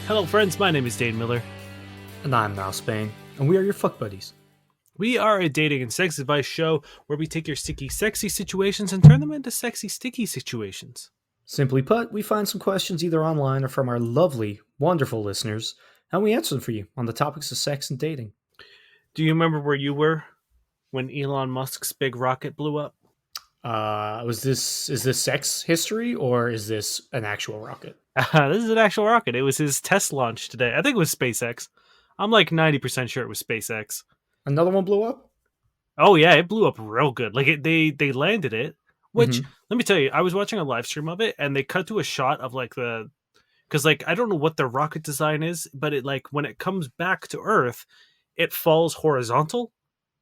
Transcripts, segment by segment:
Hello, friends. My name is Dane Miller. And I'm Now Spain, and we are your fuck buddies. We are a dating and sex advice show where we take your sticky, sexy situations and turn them into sexy, sticky situations. Simply put, we find some questions either online or from our lovely, wonderful listeners, and we answer them for you on the topics of sex and dating. Do you remember where you were when Elon Musk's big rocket blew up? Is this sex history or is this an actual rocket? This is an actual rocket. It was his test launch today. I think it was SpaceX. I'm like 90% sure it was SpaceX. Another one blew up? Oh yeah, it blew up real good. They landed it, which Mhm. let me tell you, I was watching a live stream of it and they cut to a shot of because I don't know what the rocket design is, but it when it comes back to Earth, it falls horizontal,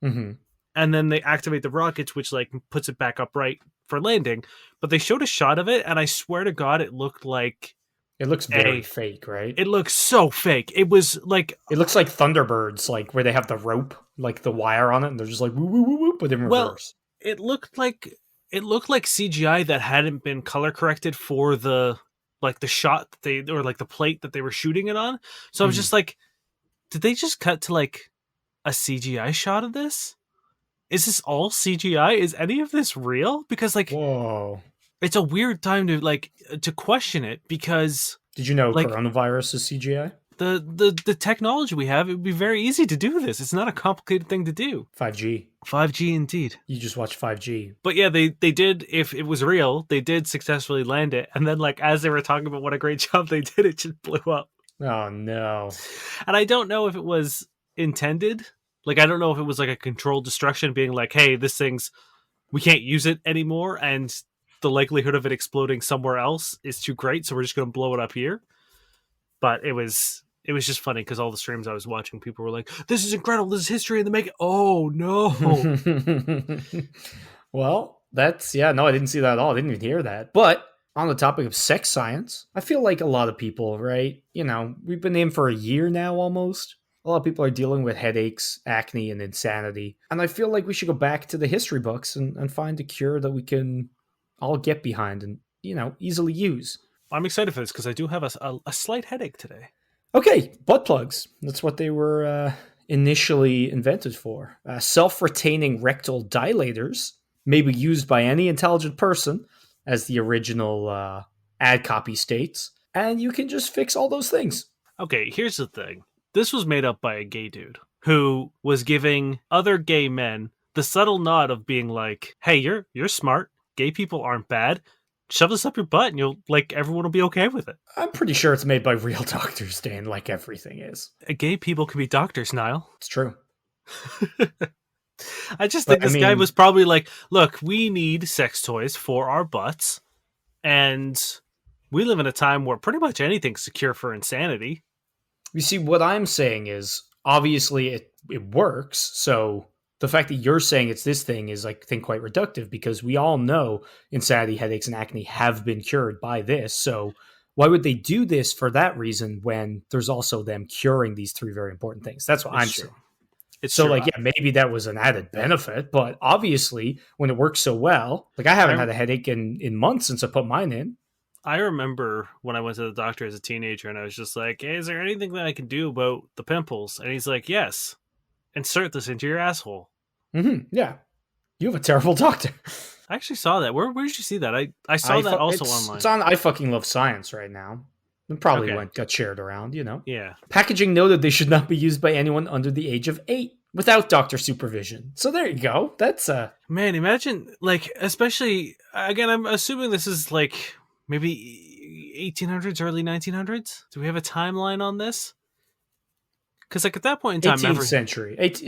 Mhm. and then they activate the rockets, which puts it back upright for landing. But they showed a shot of it, and I swear to God, it looked like It looks very fake, right? it looks so fake. It was like, It looks like Thunderbirds, like where they have the rope, like the wire on it, and they're just like woo woo woo woo, but in well, reverse. it looked like CGI that hadn't been color corrected for the shot that the plate that they were shooting it on. So I was Mhm. just like, did they just cut to a CGI shot of this? Is this all CGI? Is any of this real? Because Whoa. it's a weird time to question it, because Did you know like coronavirus is CGI? the technology we have, it would be very easy to do this. It's not a complicated thing to do. 5G. 5G indeed. You just watch 5G. But yeah, they did, if it was real, they did successfully land it. And then as they were talking about what a great job they did, it just blew up. Oh no. And I don't know if it was intended. I don't know if it was a controlled destruction, being like, hey, we can't use it anymore, and the likelihood of it exploding somewhere else is too great, so we're just going to blow it up here. But it was just funny because all the streams I was watching, people were like, this is incredible, this is history in the making. Oh no. Well, no, I didn't see that at all. I didn't even hear that. But on the topic of sex science, I feel like a lot of people, right? We've been in for a year now almost. A lot of people are dealing with headaches, acne, and insanity. And I feel like we should go back to the history books and find a cure that we can all get behind and, easily use. I'm excited for this because I do have a slight headache today. Okay, butt plugs. That's what they were initially invented for. Self-retaining rectal dilators may be used by any intelligent person, as the original ad copy states, and you can just fix all those things. Okay, here's the thing. This was made up by a gay dude who was giving other gay men the subtle nod of being like, hey, you're smart. Gay people aren't bad. Shove this up your butt and everyone will be okay with it. I'm pretty sure it's made by real doctors, Dan, like everything is. Gay people can be doctors, Niall. It's true. I just think this guy was probably like, look, we need sex toys for our butts, and we live in a time where pretty much anything's secure for insanity. You see, what I'm saying is, obviously it works, so the fact that you're saying it's this thing is, I think, quite reductive, because we all know insanity, headaches, and acne have been cured by this, so why would they do this for that reason when there's also them curing these three very important things? That's what I'm saying. It's so, true. Maybe that was an added benefit, but obviously, when it works so well, I haven't had a headache in months since I put mine in. I remember when I went to the doctor as a teenager, and I was just like, hey, is there anything that I can do about the pimples? And he's like, yes, insert this into your asshole. Mm-hmm. Yeah. You have a terrible doctor. I actually saw that. Where did you see that? I saw that also online. It's on I Fucking Love Science right now. It probably got shared around, Yeah. Packaging noted they should not be used by anyone under the age of 8 without doctor supervision. So there you go. That's Man, imagine, especially, again, I'm assuming this is maybe 1800s, early 1900s. Do we have a timeline on this? Because at that point in time, 18th century. It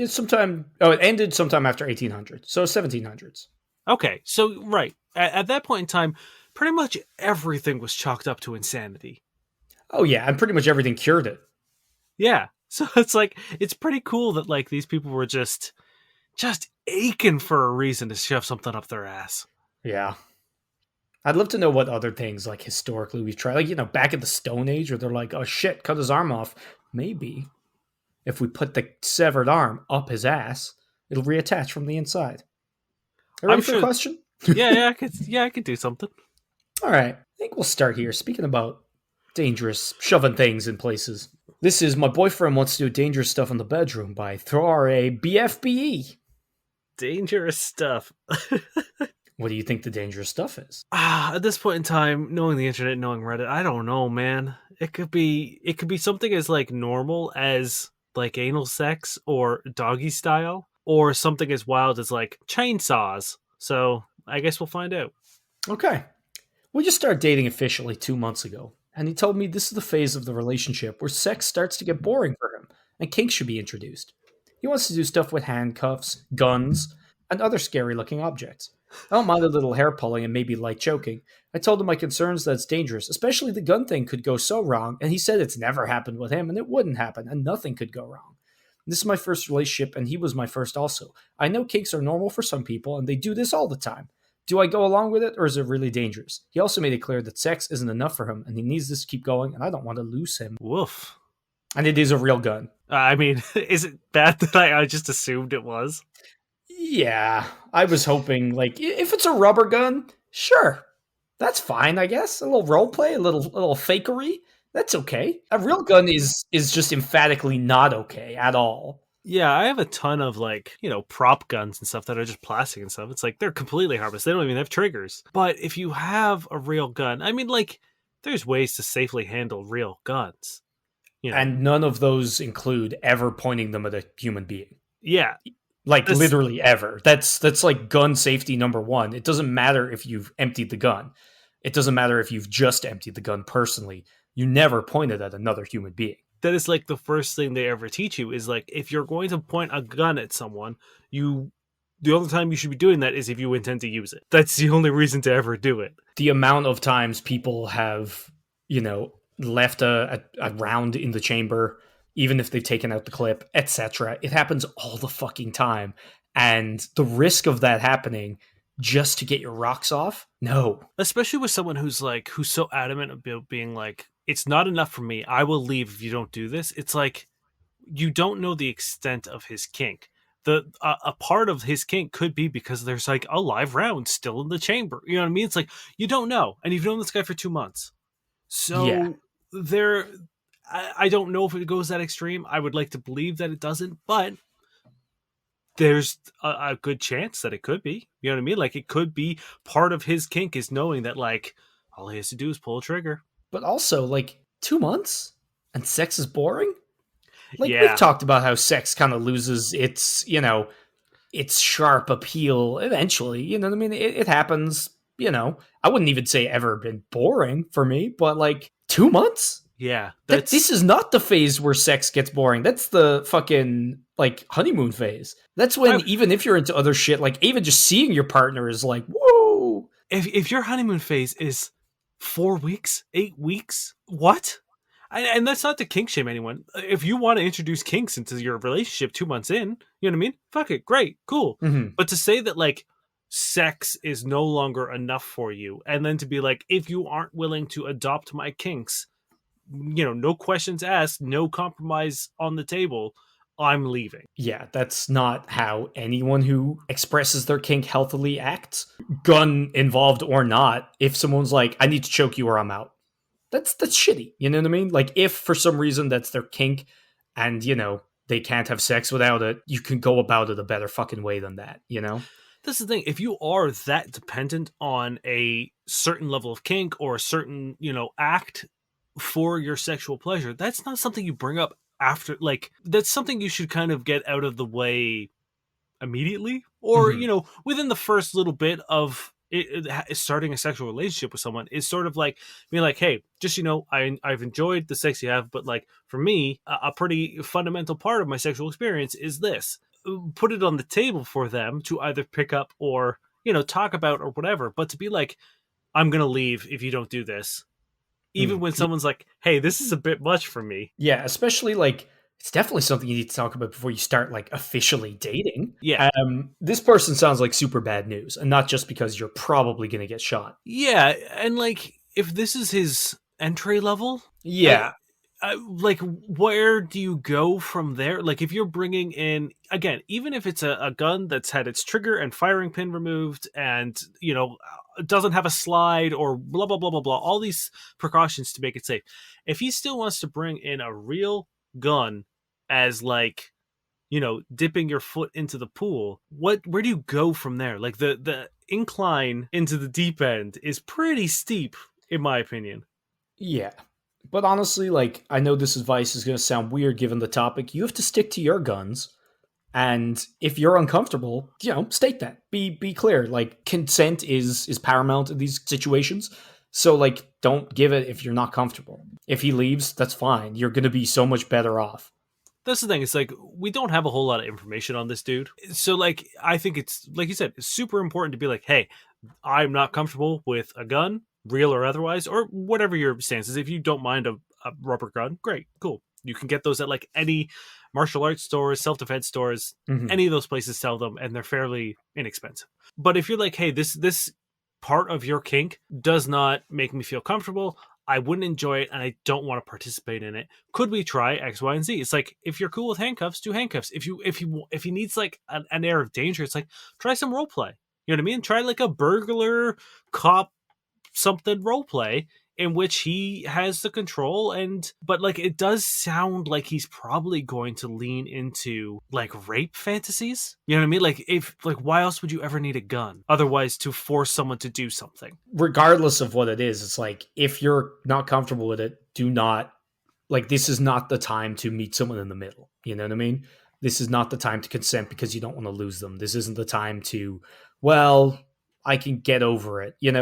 ended sometime after 1800, so 1700s. Okay, so right at that point in time, pretty much everything was chalked up to insanity. Oh yeah, and pretty much everything cured it. Yeah, so it's pretty cool that these people were just aching for a reason to shove something up their ass. Yeah. I'd love to know what other things, historically, we've tried. Back at the Stone Age, where they're like, oh shit, cut his arm off. Maybe if we put the severed arm up his ass, it'll reattach from the inside. Are you ready for a question? Yeah, I could do something. All right. I think we'll start here. Speaking about Dangerous, shoving things in places. This is my boyfriend wants to do dangerous stuff in the bedroom by throw a BFBE. Dangerous stuff. What do you think the dangerous stuff is? At this point in time, knowing the internet, knowing Reddit, I don't know, man. It could be something as like normal as like anal sex or doggy style, or something as wild as like chainsaws. So I guess we'll find out. Okay. We just started dating officially 2 months ago, and he told me this is the phase of the relationship where sex starts to get boring for him, and kinks should be introduced. He wants to do stuff with handcuffs, guns, and other scary looking objects. I don't mind a little hair pulling and maybe light choking. I told him my concerns that it's dangerous, especially the gun thing could go so wrong, and he said it's never happened with him, and it wouldn't happen, and nothing could go wrong. This is my first relationship, and he was my first also. I know kinks are normal for some people, and they do this all the time. Do I go along with it, or is it really dangerous? He also made it clear that sex isn't enough for him, and he needs this to keep going, and I don't want to lose him. Woof. And it is a real gun. I mean, is it bad that I just assumed it was? Yeah, I was hoping, like, if it's a rubber gun, sure. That's fine, I guess. A little role play, a little fakery. That's okay. A real gun is just emphatically not okay at all. Yeah, I have a ton of like, prop guns and stuff that are just plastic and stuff. It's like they're completely harmless. They don't even have triggers. But if you have a real gun, I mean, like, there's ways to safely handle real guns. And none of those include ever pointing them at a human being. Yeah. Like literally ever. That's like gun safety number one. It doesn't matter if you've emptied the gun. It doesn't matter if you've just emptied the gun personally. You never point it at another human being. That is like the first thing they ever teach you is like, if you're going to point a gun at someone, the only time you should be doing that is if you intend to use it. That's the only reason to ever do it. The amount of times people have, left a round in the chamber, even if they've taken out the clip, etc. It happens all the fucking time. And the risk of that happening just to get your rocks off? No. Especially with someone who's so adamant about being like, it's not enough for me. I will leave if you don't do this. It's like, you don't know the extent of his kink. A part of his kink could be because there's like a live round still in the chamber. You know what I mean? It's like, you don't know. And you've known this guy for 2 months. So I don't know if it goes that extreme. I would like to believe that it doesn't, but there's a good chance that it could be. You know what I mean? Like, it could be part of his kink is knowing that, like, all he has to do is pull a trigger. But also, like, 2 months and sex is boring? Like, Yeah. we've talked about how sex kind of loses its, its sharp appeal eventually. You know what I mean? It happens, I wouldn't even say ever been boring for me, but like 2 months? Yeah. This is not the phase where sex gets boring. That's the fucking, like, honeymoon phase. That's when, even if you're into other shit, like, even just seeing your partner is like, whoa. If your honeymoon phase is 4 weeks, 8 weeks, what? And that's not to kink shame anyone. If you want to introduce kinks into your relationship 2 months in, you know what I mean? Fuck it, great, cool. Mm-hmm. But to say that, like, sex is no longer enough for you, and then to be like, if you aren't willing to adopt my kinks, no questions asked, no compromise on the table, I'm leaving. Yeah, that's not how anyone who expresses their kink healthily acts. Gun involved or not, if someone's like, I need to choke you or I'm out. That's shitty. You know what I mean? Like, if for some reason that's their kink and, they can't have sex without it, you can go about it a better fucking way than that, That's the thing. If you are that dependent on a certain level of kink or a certain, act for your sexual pleasure, that's not something you bring up after. Like, that's something you should kind of get out of the way immediately, or within the first little bit of starting a sexual relationship with someone, is sort of like being like, hey, just I've enjoyed the sex you have, but like, for me, a pretty fundamental part of my sexual experience is this. Put it on the table for them to either pick up or talk about or whatever, but to be like, I'm gonna leave if you don't do this, even when someone's like, hey, this is a bit much for me. Yeah, especially like, it's definitely something you need to talk about before you start like officially dating. Yeah. This person sounds like super bad news, and not just because you're probably going to get shot. Yeah, and like, if this is his entry level, yeah, like, where do you go from there? Like, if you're bringing in, again, even if it's a gun that's had its trigger and firing pin removed, and doesn't have a slide or blah blah blah blah blah, all these precautions to make it safe. If he still wants to bring in a real gun as, like, dipping your foot into the pool, where do you go from there? Like, the incline into the deep end is pretty steep, in my opinion. Yeah. But honestly, like, I know this advice is going to sound weird given the topic. You have to stick to your guns. And if you're uncomfortable, state that. Be clear. Like, consent is paramount in these situations. So, like, don't give it if you're not comfortable. If he leaves, that's fine. You're going to be so much better off. That's the thing. It's like, we don't have a whole lot of information on this dude. So, like, I think it's, like you said, it's super important to be like, hey, I'm not comfortable with a gun, real or otherwise, or whatever your stance is. If you don't mind a rubber gun, great, cool. You can get those at, like, any martial arts stores, self defense stores. Mhm. Any of those places sell them, and they're fairly inexpensive. But if you're like, hey, this part of your kink does not make me feel comfortable, I wouldn't enjoy it, and I don't want to participate in it. Could we try X, Y, and Z? It's like, if you're cool with handcuffs, do handcuffs. If he needs, like, an air of danger, it's like, try some role play. You know what I mean? Try, like, a burglar cop something role play in which he has the control. But, like, it does sound like he's probably going to lean into, like, rape fantasies. You know what I mean? Like, if, like, why else would you ever need a gun otherwise to force someone to do something? Regardless of what it is, it's like, if you're not comfortable with it, do not, like, this is not the time to meet someone in the middle. You know what I mean? This is not the time to consent because you don't want to lose them. This isn't the time to, well, I can get over it. You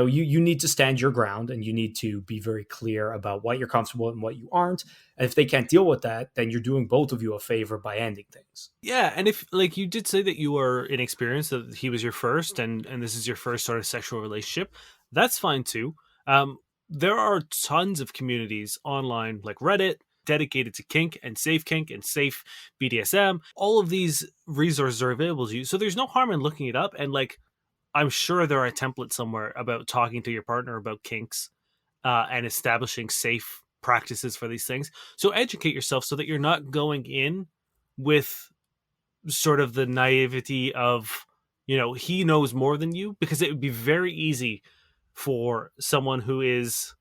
need to stand your ground, and you need to be very clear about what you're comfortable with and what you aren't. And if they can't deal with that, then you're doing both of you a favor by ending things. Yeah, and if, like, you did say that you were inexperienced, that he was your first, and this is your first sort of sexual relationship, that's fine too. There are tons of communities online, like Reddit, dedicated to kink and safe BDSM. All of these resources are available to you, so there's no harm in looking it up. And, like, I'm sure there are templates somewhere about talking to your partner about kinks, and establishing safe practices for these things. So educate yourself so that you're not going in with sort of the naivety of, he knows more than you, because it would be very easy for someone who is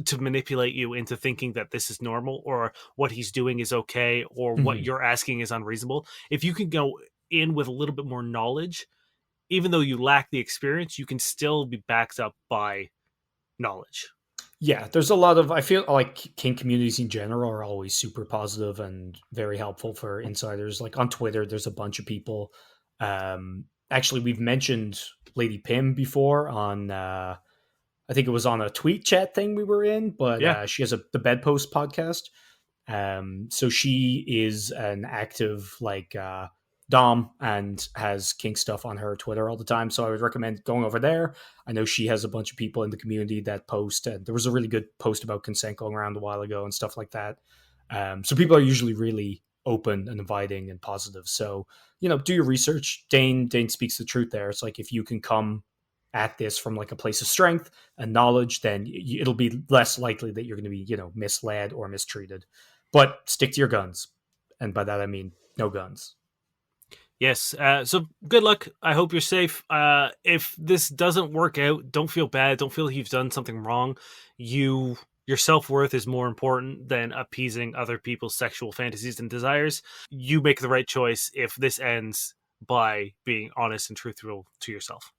to manipulate you into thinking that this is normal, or what he's doing is okay, or what Mhm. you're asking is unreasonable. If you can go in with a little bit more knowledge, even though you lack the experience, you can still be backed up by knowledge. Yeah, there's a lot of, I feel like kink communities in general are always super positive and very helpful for insiders. Like on Twitter, there's a bunch of people. Actually, we've mentioned Lady Pim before on, I think it was on a tweet chat thing we were in, but Yeah. she has the Bedpost podcast. So she is an active, like, Dom, and has kink stuff on her Twitter all the time. So I would recommend going over there. I know she has a bunch of people in the community that post, and there was a really good post about consent going around a while ago and stuff like that. So people are usually really open and inviting and positive. So, do your research. Dane speaks the truth there. It's like, if you can come at this from, like, a place of strength and knowledge, then it'll be less likely that you're going to be, misled or mistreated. But stick to your guns. And by that, I mean no guns. Yes. So good luck. I hope you're safe. If this doesn't work out, don't feel bad. Don't feel like you've done something wrong. Your self worth is more important than appeasing other people's sexual fantasies and desires. You make the right choice if this ends by being honest and truthful to yourself.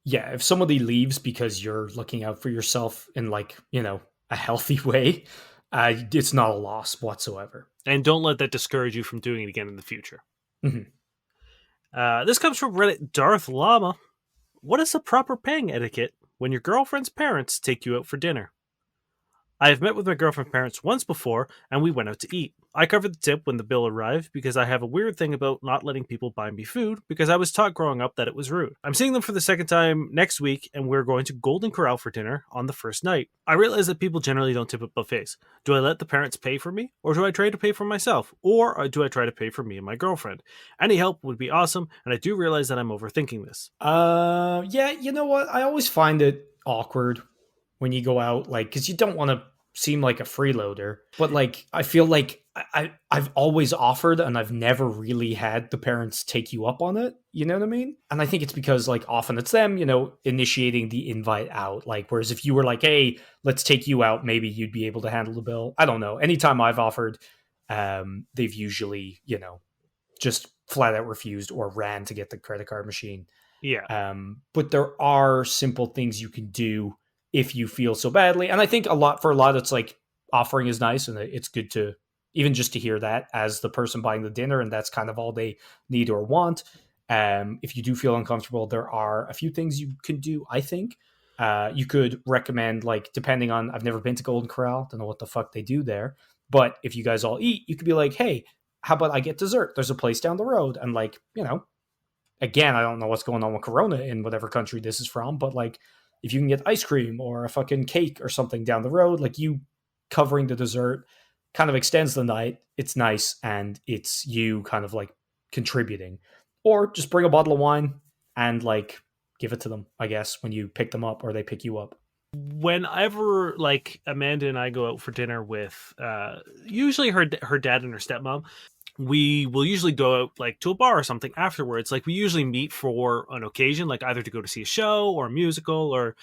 Yeah, if somebody leaves because you're looking out for yourself in, like, a healthy way, it's not a loss whatsoever. And don't let that discourage you from doing it again in the future. Mhm. This comes from Reddit Darth Llama. What is the proper paying etiquette when your girlfriend's parents take you out for dinner? I have met with my girlfriend's parents once before, and we went out to eat. I covered the tip when the bill arrived because I have a weird thing about not letting people buy me food because I was taught growing up that it was rude. I'm seeing them for the second time next week, and we're going to Golden Corral for dinner on the first night. I realize that people generally don't tip at buffets. Do I let the parents pay for me, or do I try to pay for myself, or do I try to pay for me and my girlfriend? Any help would be awesome, and I do realize that I'm overthinking this. Yeah, you know what? I always find it awkward when you go out, like, because you don't want to. seem like a freeloader, but like I feel like I've always offered and I've never really had the parents take you up on it. You know what I mean? And I think it's because like often it's them, initiating the invite out. Like whereas if you were like, hey, let's take you out, maybe you'd be able to handle the bill. I don't know. Anytime I've offered, they've usually, just flat out refused or ran to get the credit card machine. Yeah. But there are simple things you can do if you feel so badly. And I think for a lot, it's like offering is nice and it's good to even just to hear that as the person buying the dinner, and that's kind of all they need or want. If you do feel uncomfortable, there are a few things you can do, I think. You could recommend, like, depending on, I've never been to Golden Corral, don't know what the fuck they do there. But if you guys all eat, you could be like, hey, how about I get dessert? There's a place down the road. And like, again, I don't know what's going on with Corona in whatever country this is from, but like if you can get ice cream or a fucking cake or something down the road, like you covering the dessert kind of extends the night. It's nice and it's you kind of like contributing. Or just bring a bottle of wine and like give it to them, I guess, when you pick them up or they pick you up. Whenever like Amanda and I go out for dinner with usually her dad and her stepmom, we will usually go out like to a bar or something afterwards. Like we usually meet for an occasion, like either to go to see a show or a musical or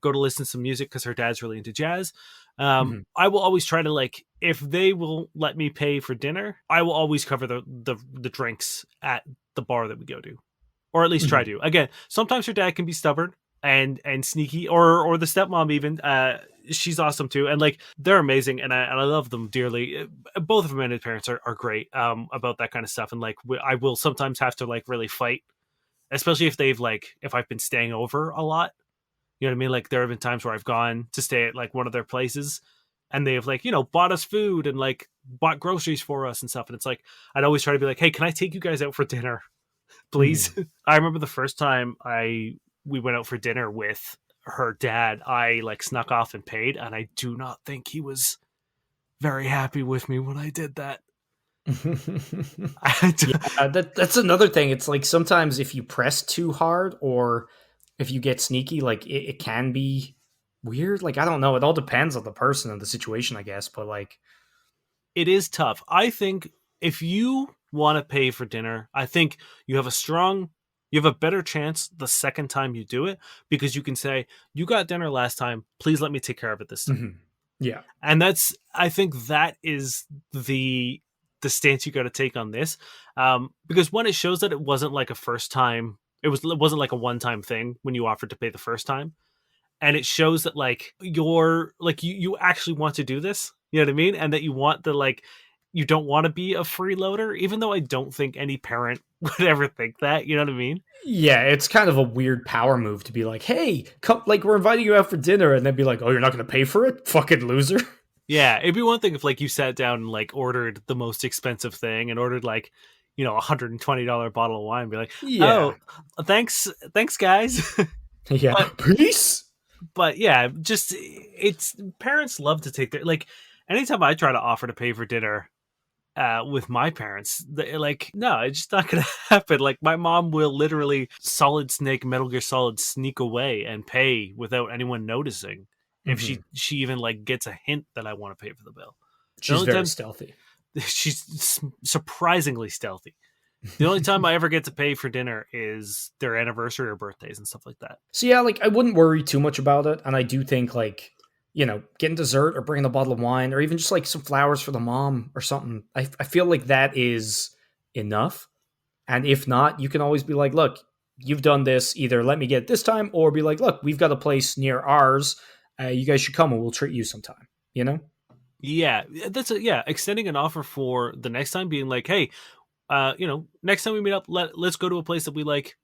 go to listen to some music because her dad's really into jazz. Mhm. I will always try to, like, if they will let me pay for dinner, I will always cover the drinks at the bar that we go to, or at least try Mhm. to. Again, sometimes her dad can be stubborn and sneaky, or the stepmom even. She's awesome too, and like they're amazing, and I love them dearly. Both of them and his parents are great about that kind of stuff, and like I will sometimes have to like really fight, especially if I've been staying over a lot. You know what I mean? Like there have been times where I've gone to stay at like one of their places, and they have like bought us food and like bought groceries for us and stuff, and it's like I'd always try to be like, hey, can I take you guys out for dinner, please? Mhm. I remember the first time we went out for dinner with her dad, I like snuck off and paid, and I do not think he was very happy with me when I did that. Yeah, that's another thing. It's like sometimes if you press too hard or if you get sneaky, like it can be weird. Like I don't know. It all depends on the person and the situation, I guess. But like, It is tough. I think if you want to pay for dinner, I think you have a better chance the second time you do it, because you can say, you got dinner last time, please let me take care of it this time. mhm. Yeah. And I think that is the stance you got to take on this, because when it shows that it wasn't like a first time, it wasn't like a one time thing when you offered to pay the first time, and it shows that like you actually want to do this, you know what I mean, and that you want the like you don't want to be a freeloader, even though I don't think any parent would ever think that, you know what I mean. Yeah, it's kind of a weird power move to be like, "Hey, come like we're inviting you out for dinner," and then be like, "Oh, you're not going to pay for it, fucking loser." Yeah, it'd be one thing if like you sat down and like ordered the most expensive thing and ordered like $120 bottle of wine and be like, Yeah. oh, thanks guys. Yeah. but Peace. but yeah, just it's parents love to take their like anytime I try to offer to pay for dinner with my parents, they're like, no, it's just not gonna happen. Like my mom will literally Solid Snake Metal Gear Solid sneak away and pay without anyone noticing if Mhm. she even like gets a hint that I want to pay for the bill. The She's only very time stealthy. she's surprisingly stealthy. The only time I ever get to pay for dinner is their anniversary or birthdays and stuff like that. So yeah, like I wouldn't worry too much about it, and I do think like getting dessert or bringing a bottle of wine or even just like some flowers for the mom or something. I feel like that is enough, and if not, you can always be like, look, you've done this. Either let me get it this time, or be like, look, we've got a place near ours. You guys should come, and we'll treat you sometime. You know? Yeah, yeah. Extending an offer for the next time, being like, hey, next time we meet up, let's go to a place that we like,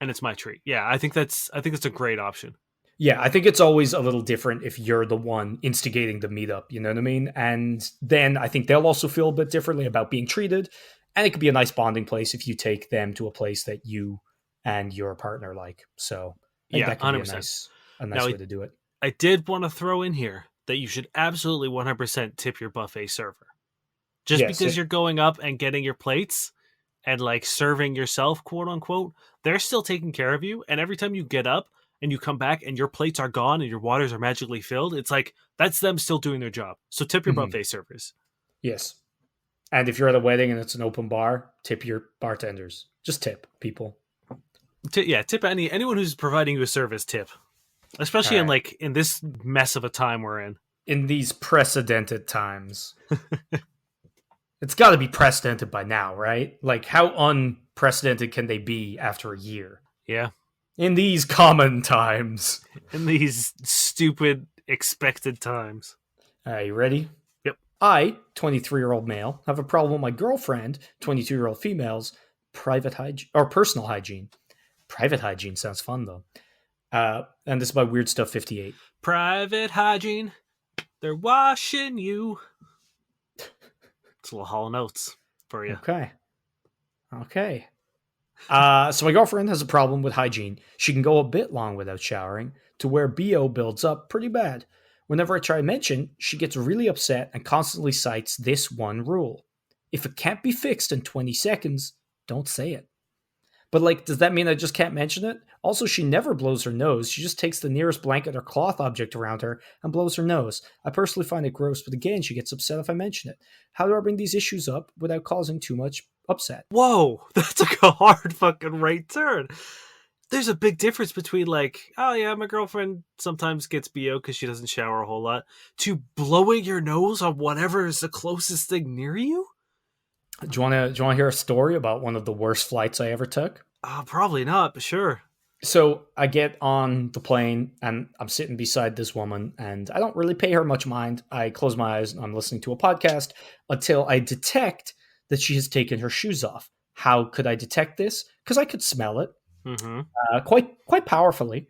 and it's my treat. Yeah, I think that's a great option. Yeah, I think it's always a little different if you're the one instigating the meetup, you know what I mean? And then I think they'll also feel a bit differently about being treated. And it could be a nice bonding place if you take them to a place that you and your partner like. So I think Yeah, that could be 100%. a Now, nice way to do it. I did want to throw in here that you should absolutely 100% tip your buffet server. Just Yes. because you're going up and getting your plates and like serving yourself, quote unquote, they're still taking care of you. And every time you get up and you come back and your plates are gone and your waters are magically filled, it's like that's them still doing their job. So tip your Mhm. buffet servers. Yes. And if you're at a wedding and it's an open bar, tip your bartenders. Just tip people. Yeah, tip anyone who's providing you a service. Tip, All especially right. in this mess of a time we're in. In these precedented times, it's got to be precedented by now, right? Like, how unprecedented can they be after a year? Yeah, In these common times. in these stupid expected times. All right, you ready? Yep. I, 23-year-old male, have a problem with my girlfriend, 22-year-old female's private hygiene or personal hygiene. Private hygiene sounds fun though. And this is by Weird Stuff 58. Private hygiene. They're washing you. It's a little Hall Notes for you. Okay. Okay. So my girlfriend has a problem with hygiene. She can go a bit long without showering, to where BO builds up pretty bad. Whenever I try to mention, she gets really upset and constantly cites this one rule. If it can't be fixed in 20 seconds, don't say it. But like, does that mean I just can't mention it? Also, she never blows her nose. She just takes the nearest blanket or cloth object around her and blows her nose. I personally find it gross, but again, she gets upset if I mention it. How do I bring these issues up without causing too much upset? Whoa, that's like a hard fucking right turn. There's a big difference between like, oh yeah, my girlfriend sometimes gets BO because she doesn't shower a whole lot, to blowing your nose on whatever is the closest thing near you. Do you want to hear a story about one of the worst flights I ever took? Probably not, but sure. So I get on the plane and I'm sitting beside this woman and I don't really pay her much mind. I close my eyes and I'm listening to a podcast until I detect that she has taken her shoes off. How could I detect this? Because I could smell it Mm-hmm. quite powerfully.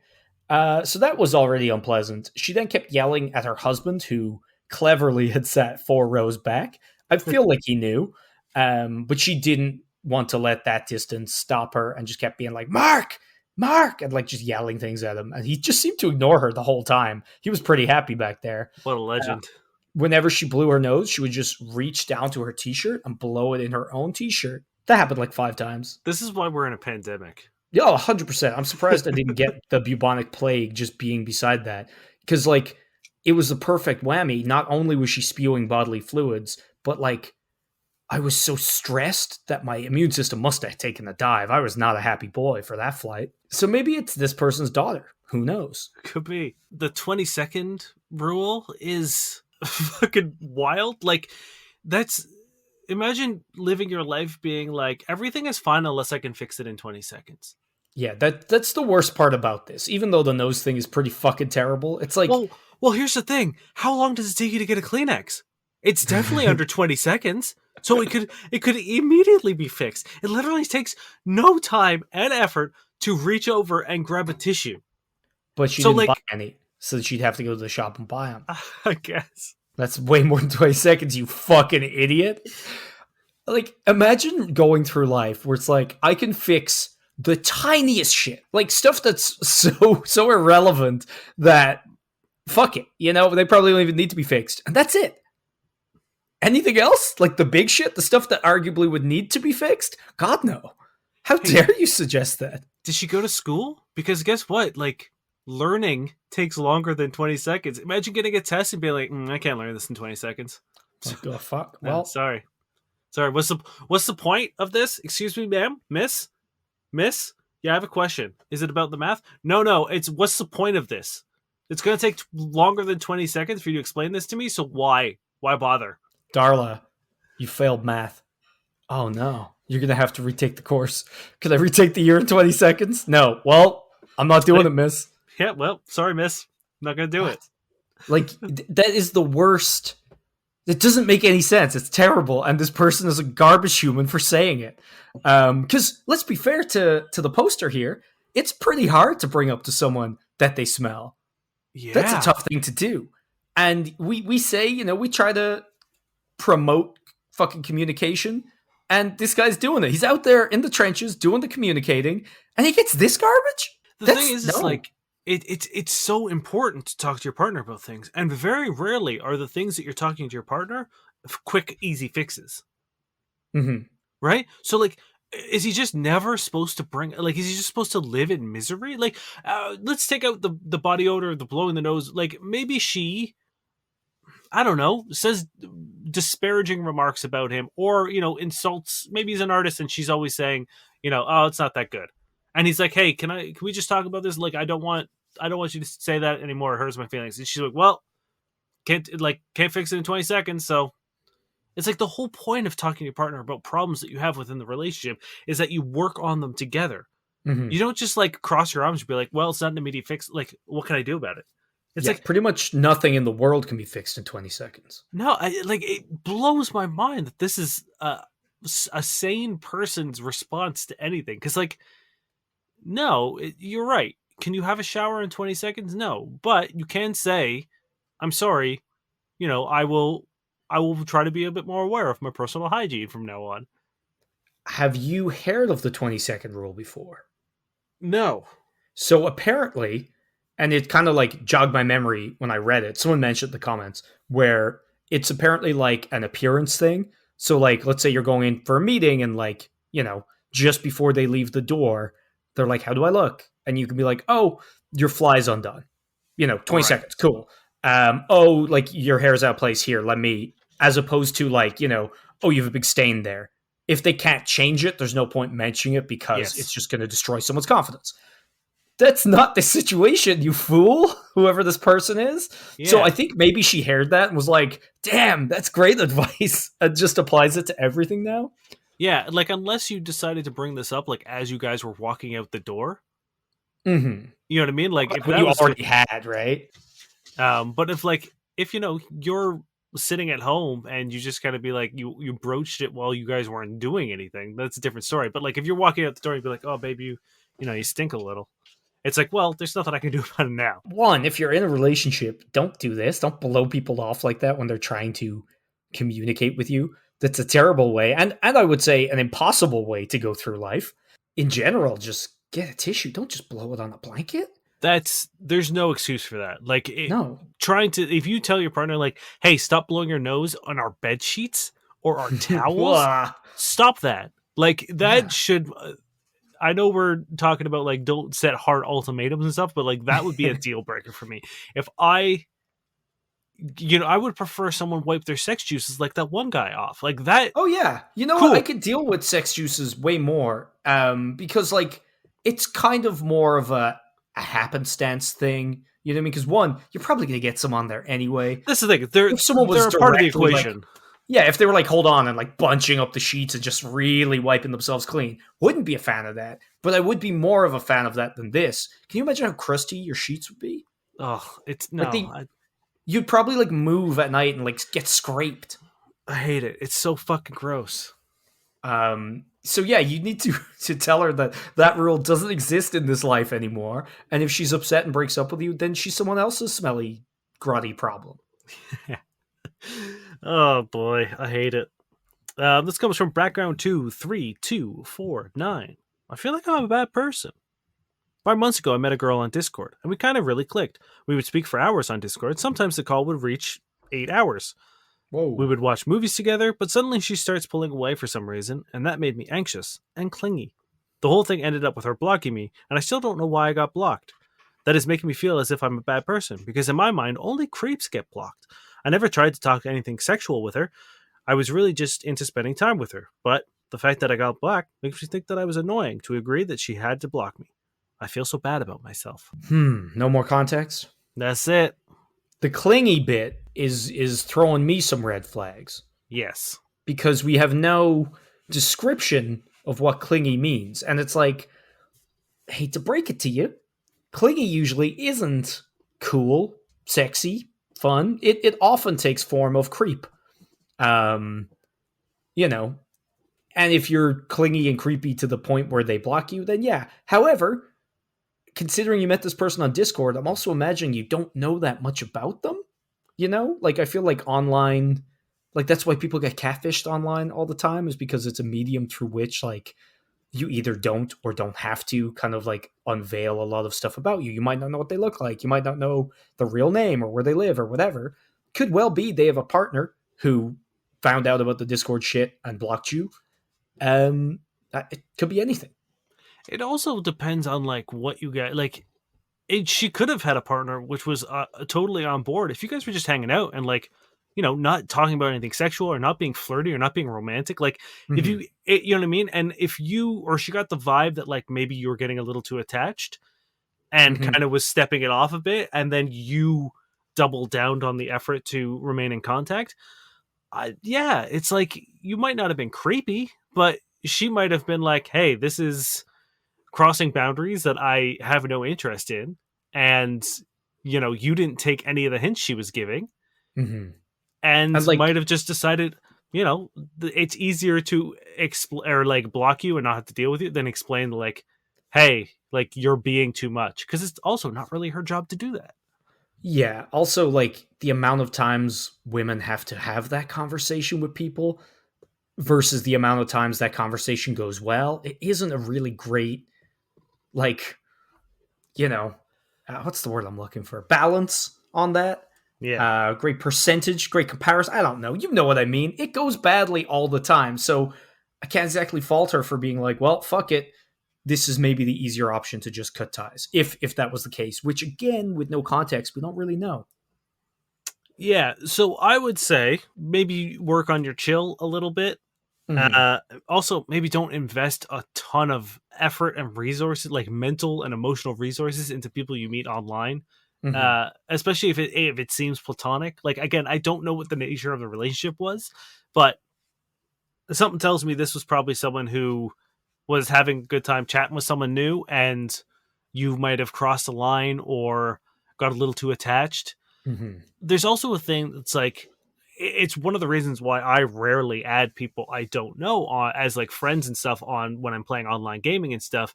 So that was already unpleasant. She then kept yelling at her husband, who cleverly had sat 4 rows back. I feel like he knew, but she didn't want to let that distance stop her and just kept being like, Mark, Mark, and like just yelling things at him. And he just seemed to ignore her the whole time. He was pretty happy back there. What a Uh, legend. Whenever she blew her nose, she would just reach down to her t-shirt and blow it in her own t-shirt. That happened like 5 times. This is why we're in a pandemic. Yeah, 100%. I'm surprised I didn't get the bubonic plague just being beside that. Because, like, it was the perfect whammy. Not only was she spewing bodily fluids, but, like, I was so stressed that my immune system must have taken a dive. I was not a happy boy for that flight. So maybe it's this person's daughter. Who knows? Could be. The 20-second rule is fucking wild. Like, that's. Imagine living your life being like, everything is fine unless I can fix it in 20 seconds. Yeah, that's the worst part about this. Even though the nose thing is pretty fucking terrible, it's like, Well, here's the thing. How long does it take you to get a Kleenex? It's definitely under 20 seconds. So it could immediately be fixed. It literally takes no time and effort to reach over and grab a tissue. but she So didn't buy like, any, so she'd have to go to the shop and buy them. I guess. That's way more than 20 seconds, you fucking idiot. Like, imagine going through life where it's like, I can fix the tiniest shit. Like, stuff that's so irrelevant that, fuck it. You know, they probably don't even need to be fixed. And that's it. Anything else? Like the big shit? The stuff that arguably would need to be fixed? God, no. How Hey, dare you suggest that? did she go to school? Because guess what? Like, learning takes longer than 20 seconds. Imagine getting a test and being like, I can't learn this in 20 seconds. Like, oh, fuck. No, Well, sorry. What's the point of this? Excuse me, ma'am? Miss? Yeah, I have a question. Is it about the math? No, it's what's the point of this? It's going to take longer than 20 seconds for you to explain this to me, so why? Why bother? Darla, you failed math. Oh, no. You're going to have to retake the course. Could I retake the year in 20 seconds? No. Well, I'm not doing it, miss. Yeah, well, sorry, miss. I'm not going to do it. Like, that is the worst. It doesn't make any sense. It's terrible. And this person is a garbage human for saying it. Because let's be fair to the poster here. It's pretty hard to bring up to someone that they smell. Yeah. That's a tough thing to do. And we say, you know, we try to promote fucking communication. And this guy's doing it. He's out there in the trenches doing the communicating. And he gets this garbage? The thing is, it's like, it's so important to talk to your partner about things, and very rarely are the things that you're talking to your partner quick, easy fixes. Mm-hmm. Right? So, like, is he just never supposed to bring, like, is he just supposed to live in misery? Like, let's take out the body odor, the blowing the nose. Like, maybe she, I don't know, says disparaging remarks about him, or insults. Maybe he's an artist and she's always saying, oh, it's not that good. And he's like, hey, can we just talk about this? Like, I don't want you to say that anymore. It hurts my feelings. And she's like, well, can't fix it in 20 seconds. So it's like the whole point of talking to your partner about problems that you have within the relationship is that you work on them together. Mm-hmm. You don't just like cross your arms and be like, well, it's not an immediate fix. Like, what can I do about it? It's Yeah, like, pretty much nothing in the world can be fixed in 20 seconds. no, it blows my mind that this is a sane person's response to anything. Because, like, no, you're right. Can you have a shower in 20 seconds? No, but you can say, I'm sorry. I will try to be a bit more aware of my personal hygiene from now on. Have you heard of the 20-second rule before? No. So apparently, and it kind of like jogged my memory when I read it. Someone mentioned in the comments where it's apparently like an appearance thing. So like, let's say you're going in for a meeting and like, just before they leave the door, they're like, "How do I look?" And you can be like, "Oh, your fly's undone." 20 Right. seconds, cool. Oh, like your hair's out of place here. Let me, as opposed to like, oh, you have a big stain there. If they can't change it, there's no point mentioning it because it's Yes. just going to destroy someone's confidence. That's not the situation, you fool, whoever this person is. So I Yeah. think maybe she heard that and was like, damn, that's great advice. And just applies it to everything now. Yeah. Like, unless you decided to bring this up, like, as you guys were walking out the door, Mm-hmm. you know what I mean? Like, if What that you was, already had, right? but if you're sitting at home and you just kind of be like, you broached it while you guys weren't doing anything, that's a different story. But like, if you're walking out the door, you'd be like, oh, baby, you stink a little. It's like, well, there's nothing I can do about it now. One, if you're in a relationship, don't do this. Don't blow people off like that when they're trying to communicate with you. That's a terrible way. And I would say an impossible way to go through life. In general, just get a tissue. Don't just blow it on a blanket. There's no excuse for that. Like, No. if you tell your partner, like, hey, stop blowing your nose on our bed sheets or our towels, Blah. stop that. Like, that Yeah. should, I know we're talking about like, don't set hard ultimatums and stuff, but like, that would be a deal breaker for me. If I would prefer someone wipe their sex juices like that one guy off. Like that. Oh yeah, you know what? I Cool. could deal with sex juices way more, because like it's kind of more of a happenstance thing. You know what I mean? Because one, you're probably gonna get some on there anyway. That's the thing. They're If someone was they're a part of the directly like, equation. yeah, if they were like, hold on, and like bunching up the sheets and just really wiping themselves clean, wouldn't be a fan of that. But I would be more of a fan of that than this. Can you imagine how crusty your sheets would be? Oh, it's Like no. you'd probably like move at night and like get scraped. I hate it. It's so fucking gross. So yeah, you need to to tell her that that rule doesn't exist in this life anymore. And if she's upset and breaks up with you, then she's someone else's smelly, grotty problem. Oh boy, I hate it. This comes from background 23249. I feel like I'm a bad person. 5 months ago, I met a girl on Discord, and we kind of really clicked. We would speak for hours on Discord. Sometimes the call would reach 8 hours. We Whoa. would watch movies together, but suddenly she starts pulling away for some reason, and that made me anxious and clingy. The whole thing ended up with her blocking me, and I still don't know why I got blocked. That is making me feel as if I'm a bad person, because in my mind, only creeps get blocked. I never tried to talk anything sexual with her. I was really just into spending time with her, but the fact that I got blocked makes me think that I was annoying to agree that she had to block me. I feel so bad about myself. No more context. That's it. The clingy bit is throwing me some red flags Yes. because we have no description of what clingy means. And it's like, I hate to break it to you, clingy usually isn't cool, sexy, fun. It often takes form of creep. Um, you know, and if you're clingy and creepy to the point where they block you, then yeah. However, considering you met this person on Discord, I'm also imagining you don't know that much about them. Like I feel like online, like that's why people get catfished online all the time, is because it's a medium through which like you either don't or don't have to kind of like unveil a lot of stuff about you. You might not know what they look like. You might not know the real name or where they live or whatever. Could well be they have a partner who found out about the Discord shit and blocked you. It could be anything. It also depends on like what you get. Like she could have had a partner which was totally on board if you guys were just hanging out and like not talking about anything sexual or not being flirty or not being romantic. Like if Hmm. you know what I mean. And if you or she got the vibe that like maybe you were getting a little too attached and Hmm. kind of was stepping it off a bit, and then you doubled down on the effort to remain in contact. Yeah, it's like you might not have been creepy, but she might have been like, "Hey, this is crossing boundaries that I have no interest in," and you didn't take any of the hints she was giving, Hmm. And and like, might have just decided, it's easier to or like block you and not have to deal with you than explain like, "Hey, like you're being too much," because it's also not really her job to do that. yeah, also like the amount of times women have to have that conversation with people versus the amount of times that conversation goes well, it isn't a really great, like, you know, what's the word I'm looking for? Balance on that. Yeah. Great percentage, great comparison. I don't know. You know what I mean. It goes badly all the time. So I can't exactly fault her for being like, well, fuck it. This is maybe the easier option to just cut ties, if that was the case. Which again, with no context, we don't really know. Yeah, so I would say maybe work on your chill a little bit. Hmm. Uh, Also, maybe don't invest a ton of effort and resources, like mental and emotional resources, into people you meet online. Hmm. Especially if it seems platonic. Like again, I don't know what the nature of the relationship was, but something tells me this was probably someone who was having a good time chatting with someone new, and you might have crossed a line or got a little too attached. Hmm. There's also a thing that's like it's one of the reasons why I rarely add people I don't know on as like friends and stuff on when I'm playing online gaming and stuff.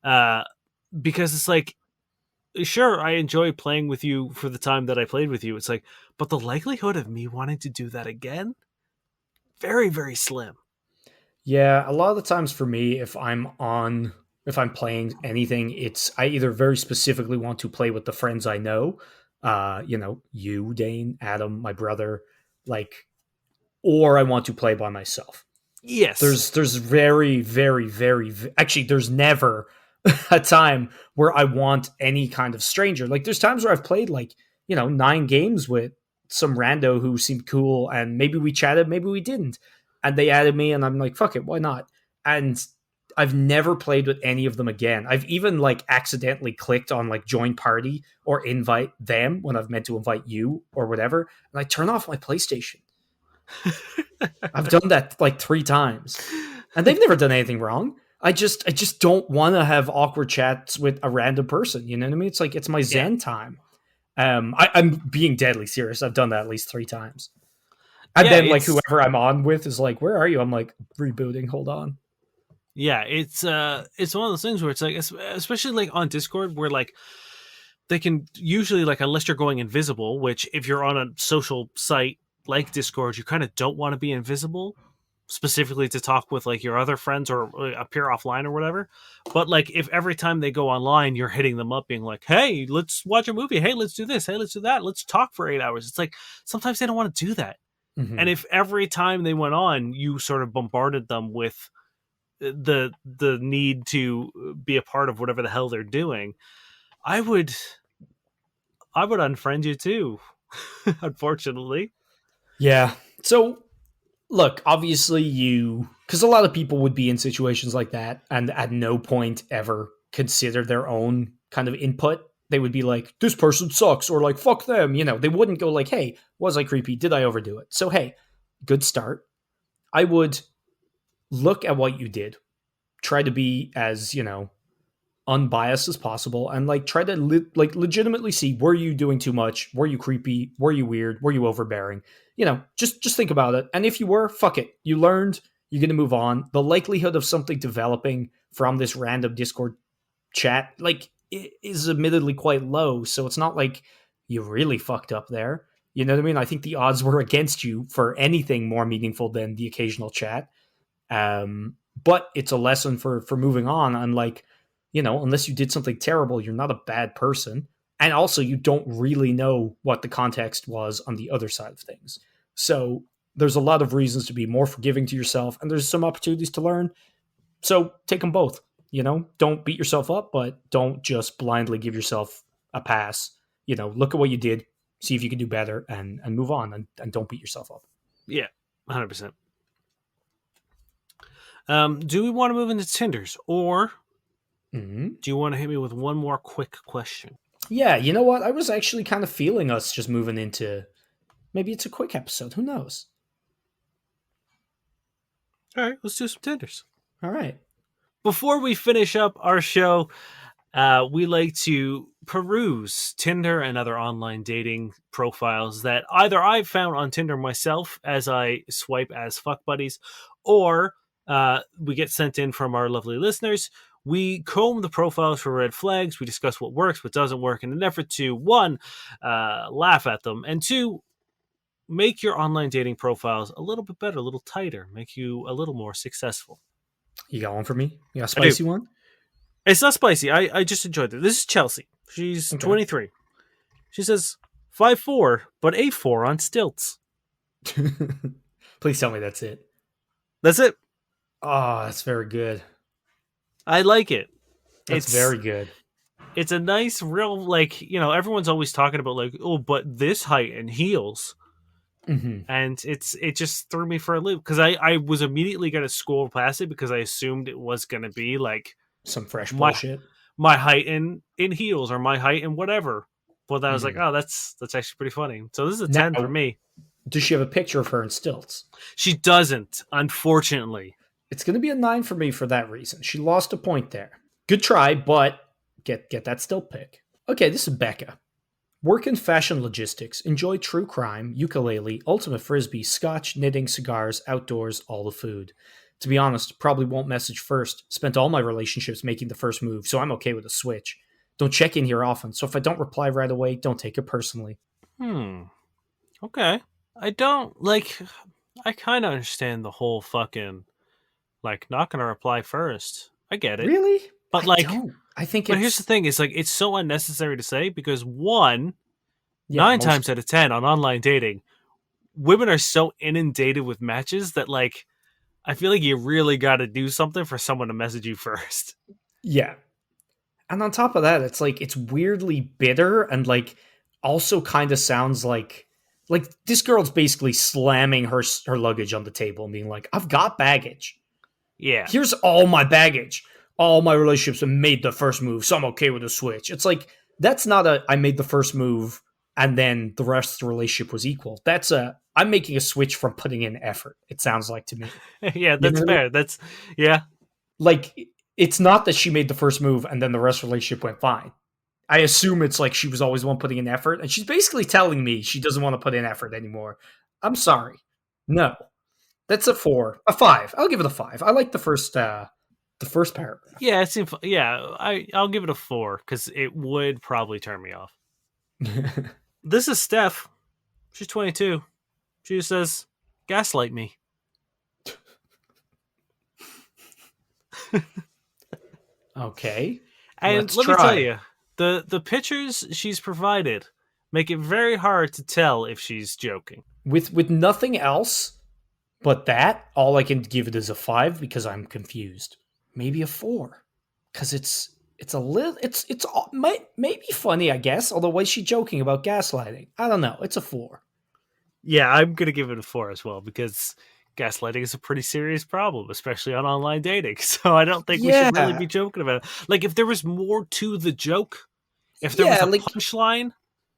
Uh, because it's like, sure, I enjoy playing with you for the time that I played with you. It's like, but the likelihood of me wanting to do that again, very, very slim. Yeah, a lot of the times for me, if I'm playing anything, it's I either very specifically want to play with the friends I know, you, Dane, Adam, my brother, like, or I want to play by myself. Yes. There's actually there's never a time where I want any kind of stranger. Like there's times where I've played like, 9 games with some rando who seemed cool and maybe we chatted, maybe we didn't. And they added me and I'm like, fuck it, why not? And I've never played with any of them again. I've even like accidentally clicked on like join party or invite them when I've meant to invite you or whatever. And I turn off my PlayStation. I've done that like 3 times, and they've never done anything wrong. I just don't want to have awkward chats with a random person. You know what I mean? It's like it's my Yeah. Zen time. I'm being deadly serious. I've done that at least 3 times, and Yeah, then like it's whoever I'm on with is like, "Where are you?" I'm like, "Rebooting. Hold on." it's one of those things where it's like especially like on Discord where like they can usually like unless you're going invisible, which if you're on a social site like Discord, you kind of don't want to be invisible specifically to talk with like your other friends or appear offline or whatever. But like if every time they go online, you're hitting them up being like, "Hey, let's watch a movie. Hey, let's do this. Hey, let's do that. Let's talk for 8 hours." It's like sometimes they don't want to do that. And Hmm. if every time they went on, you sort of bombarded them with the need to be a part of whatever the hell they're doing, I would I would unfriend you too. Unfortunately. Yeah. So look, obviously because a lot of people would be in situations like that and at no point ever consider their own kind of input. They would be like, this person sucks, or like, fuck them. They wouldn't go like, hey, was I creepy? Did I overdo it? So, hey, good start. I would look at what you did, try to be as, unbiased as possible, and like try to like legitimately see, were you doing too much? Were you creepy? Were you weird? Were you overbearing? Just think about it. And if you were, fuck it, you learned, you're gonna move on. The likelihood of something developing from this random Discord chat like is admittedly quite low, so it's not like you really fucked up there. You know what I mean? I think the odds were against you for anything more meaningful than the occasional chat. But it's a lesson for moving on. Unlike, unless you did something terrible, you're not a bad person, and also you don't really know what the context was on the other side of things. So there's a lot of reasons to be more forgiving to yourself, and there's some opportunities to learn. So take them both. Don't beat yourself up, but don't just blindly give yourself a pass. Look at what you did, see if you can do better, and move on, and don't beat yourself up. Yeah, 100%. Do we want to move into Tinders, or Mm-hmm. do you want to hit me with one more quick question? Yeah, you know what? I was actually kind of feeling us just moving into maybe it's a quick episode. Who knows? All right, let's do some Tinders. All right. Before we finish up our show, we like to peruse Tinder and other online dating profiles that either I've found on Tinder myself as I swipe as fuck buddies, or we get sent in from our lovely listeners. We comb the profiles for red flags. We discuss what works, what doesn't work, in an effort to, one, laugh at them, and two, make your online dating profiles a little bit better, a little tighter, make you a little more successful. You got one for me? You got a I do. spicy one? It's not spicy. I just enjoyed it. This is Chelsea. She's Okay. 23. She says 5'4", but 8'4" on stilts. Please tell me that's it. That's it. Oh, that's very good. I like it. That's very good. It's a nice, real, like, everyone's always talking about, like, oh, but this height and heels. Mm-hmm. And it just threw me for a loop because I was immediately going to scroll past it because I assumed it was going to be like Some fresh my bullshit. my height in heels or my height in whatever. But I was like, Mhm. oh, that's actually pretty funny. So this is a 10 Now- for me. Does she have a picture of her in stilts? She doesn't, unfortunately. It's going to be a 9 for me for that reason. She lost a point there. Good try, but get that stilt pick. Okay, this is Becca. Work in fashion logistics. Enjoy true crime, ukulele, ultimate frisbee, scotch, knitting, cigars, outdoors, all the food. To be honest, probably won't message first. Spent all my relationships making the first move, so I'm okay with a switch. Don't check in here often, so if I don't reply right away, don't take it personally. Okay. I don't, like, I kind of understand the whole fucking, like, not going to reply first. I get it. Really? But, I like, don't. I think but here's the thing, is like, it's so unnecessary to say because one, Yeah, 9 times out of 10 on online dating, women are so inundated with matches that, like, I feel like you really got to do something for someone to message you first. Yeah. And on top of that, it's like it's weirdly bitter and like also kind of sounds like this girl's basically slamming her luggage on the table and being like, "I've got baggage. Yeah. Here's all my baggage. All my relationships have made the first move, so I'm okay with a switch." It's like that's not a I made the first move and then the rest of the relationship was equal. That's a I'm making a switch from putting in effort. It sounds like to me. Yeah, that's fair. That's, yeah. Like it's not that she made the first move and then the rest of the relationship went fine. I assume it's like she was always the one putting in effort, and she's basically telling me she doesn't want to put in effort anymore. I'm sorry. No. That's a 4. A 5. I'll give it a 5. I like the first paragraph. Yeah, it seems, yeah, I'll give it a 4 because it would probably turn me off. This is Steph. She's 22. She just says, gaslight me. Okay. And let me tell you, the pictures she's provided make it very hard to tell if she's joking. With nothing else but that, all I can give it is a 5 because I'm confused. Maybe a 4 because it's a little it's might be funny, I guess. Although why is she joking about gaslighting? I don't know. It's a 4. Yeah, I'm gonna give it a 4 as well because gaslighting is a pretty serious problem, especially on online dating. So I don't think we should really be joking about it. Like if there was more to the joke, if there was a punchline,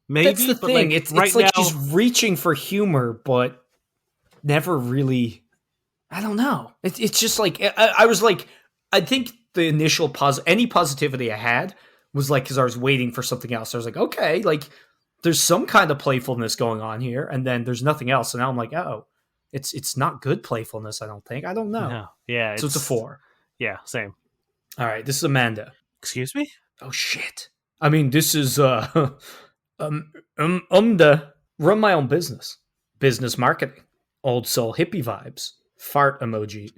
maybe. That's the thing. Like, it's like she's reaching for humor, but never really. I don't know. It's just like I was like, I think the initial any positivity I had was like because I was waiting for something else. I was like, okay, like there's some kind of playfulness going on here, and then there's nothing else. And now I'm like, oh, it's not good playfulness. I don't think. I don't know. No. Yeah. So it's a 4. Yeah. Same. All right. This is Amanda. Excuse me. Oh shit. I mean, this is the run my own business marketing, old soul hippie vibes, fart emoji,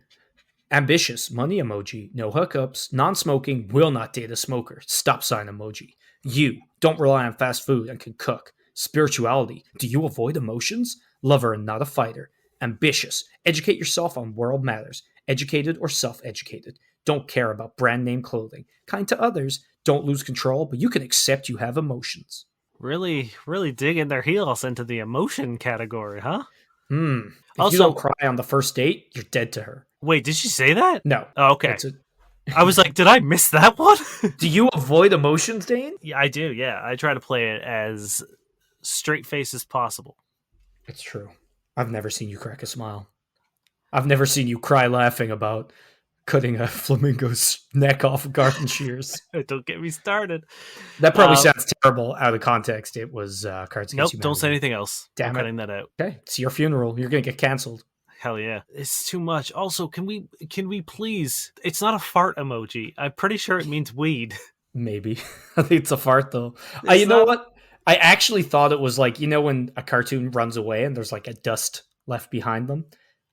ambitious money emoji, no hookups, non-smoking, will not date a smoker, stop sign emoji. You don't rely on fast food and can cook. Spirituality, do you avoid emotions? Lover and not a fighter. Ambitious, educate yourself on world matters. Educated or self-educated. don't care about brand name clothing. Kind to others, don't lose control, but you can accept you have emotions. Really, really digging their heels into the emotion category, huh? If you don't Also, cry on the first date, you're dead to her. wait, did she say that? No, Oh, okay. it's a. I was like, did I miss that one? Do you avoid emotions, Dane? Yeah, I do. Yeah, I try to play it as straight face as possible. It's true. I've never seen you crack a smile. I've never seen you cry laughing about cutting a flamingo's neck off with garden shears. Don't get me started. That probably sounds terrible out of context. It was Cards Nope. Against Humanity. Don't say anything else. Damn I'm it. cutting that out. Okay, it's your funeral. You're gonna get canceled. Hell yeah. It's too much. Also, can we please? It's not a fart emoji. I'm pretty sure it means weed. Maybe. I think it's a fart though. It's You know not- what? I actually thought it was like, when a cartoon runs away and there's like a dust left behind them.